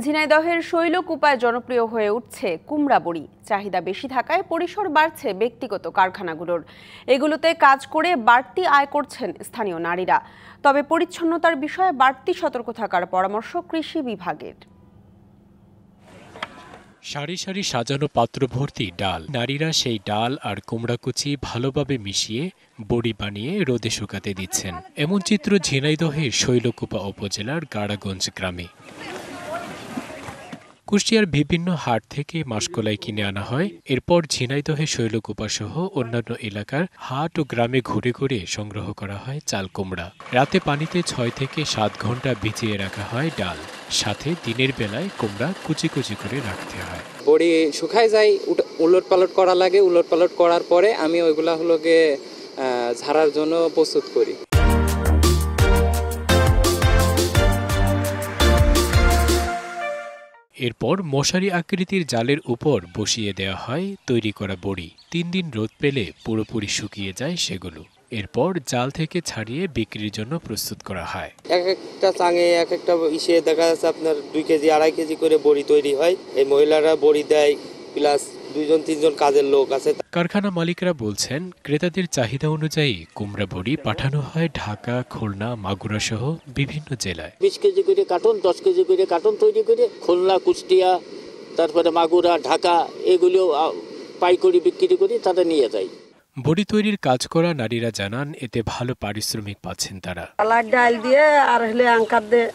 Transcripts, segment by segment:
ঝিনাইদহের শৈলকুপায় জনপ্রিয় হয়ে উঠছে কুমড়া বড়ি। চাহিদা বেশি থাকায় পরিসর বাড়ছে ব্যক্তিগত কারখানাগুলোর। এগুলোতে কাজ করে বাড়তি আয় করছেন স্থানীয় নারীরা। তবে পরিচ্ছন্নতার বিষয়ে বাড়তি সতর্ক থাকার পরামর্শ কৃষি বিভাগের। সারি সারি সাজানো পাত্র ভর্তি ডাল। নারীরা সেই ডাল আর কুমড়াকুচি ভালোভাবে মিশিয়ে বড়ি বানিয়ে রোদে শুকাতে দিচ্ছেন। এমন চিত্র ঝিনাইদহের শৈলকুপা উপজেলার গাড়াগঞ্জ গ্রামে। কুষ্টিয়ার বিভিন্ন হাট থেকে মাসকলাই কিনে আনা হয়। এরপর ঝিনাইদহে শৈলকুপা সহ অন্যান্য এলাকার হাট ও গ্রামে ঘুরে ঘুরে সংগ্রহ করা হয় চাল কুমড়া। রাতে পানিতে 6 থেকে 7 ঘন্টা ভিজিয়ে রাখা হয় ডাল, সাথে দিনের বেলায় কুমড়া কুচি কুচি করে রাখতে হয়। বড়ি শুকায় যায়, উলট পালট করা লাগে। উলট পালট করার পরে আমি ওইগুলা হলোকে ঝাড়ার জন্য প্রস্তুত করি। এরপর মশারি আকৃতির জালের উপর বসিয়ে দেওয়া হয় তৈরি করা বড়ি। 3 দিন রোদ পেলে পুরোপুরি শুকিয়ে যায় সেগুলো। এরপর জাল থেকে ছাড়িয়ে বিক্রির জন্য প্রস্তুত করা হয়। এক একটা চাঙে এক একটা ইসে দেখা যাচ্ছে আপনার 2 কেজি 2.5 কেজি করে বড়ি তৈরি হয়। এই মহিলারা বড়ি দেয়, প্লাস 2-3জন কাজের লোক আছে। কারখানা মালিকরা বলছেন, ক্রেতাদের চাহিদা অনুযায়ী কুমড়া বড়ি পাঠানো হয় ঢাকা, খুলনা, মাগুরা সহ বিভিন্ন জেলায়। 20 কেজি করে কার্টন, 10 কেজি করে কার্টন তৈরি করে খুলনা, কুষ্টিয়া, তারপরে মাগুরা, ঢাকা এগুলো পাইকারি বিক্রি করে তারা নিয়ে যায়। বড়ি তৈরির কাজ করা নারীরা জানান, এতে ভালো পারিশ্রমিক পাচ্ছেন তারা। ডাল দিয়ে আর হলে আঙ্কার দিয়ে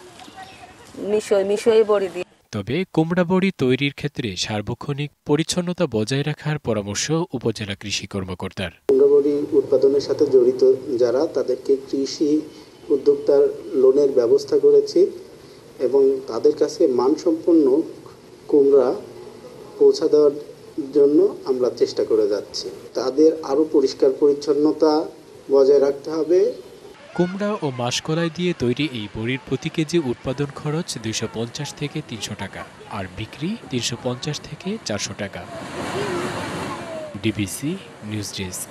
মিশিয়ে বড়ি দিয়ে। তবে কুমড়া বড়ি তৈরির ক্ষেত্রে সার্বক্ষণিক পরিচ্ছন্নতা বজায় রাখার পরামর্শ উপজেলা কৃষি কর্মকর্তার। কুমড়া বড়ি উৎপাদনের সাথে জড়িত যারা, তাদেরকে কৃষি উদ্যোক্তার লোনের ব্যবস্থা করেছি এবং তাদের কাছে মানসম্পন্ন কুমড়া পৌঁছা দেওয়ার জন্য আমরা চেষ্টা করে যাচ্ছি। তাদের আরও পরিষ্কার পরিচ্ছন্নতা বজায় রাখতে হবে। কুমড়া ও মাসকলাই দিয়ে তৈরি এই বড়ির প্রতি কেজি উৎপাদন খরচ 250 থেকে 300 টাকা, আর বিক্রি 350 থেকে 400 টাকা। DBC news desk.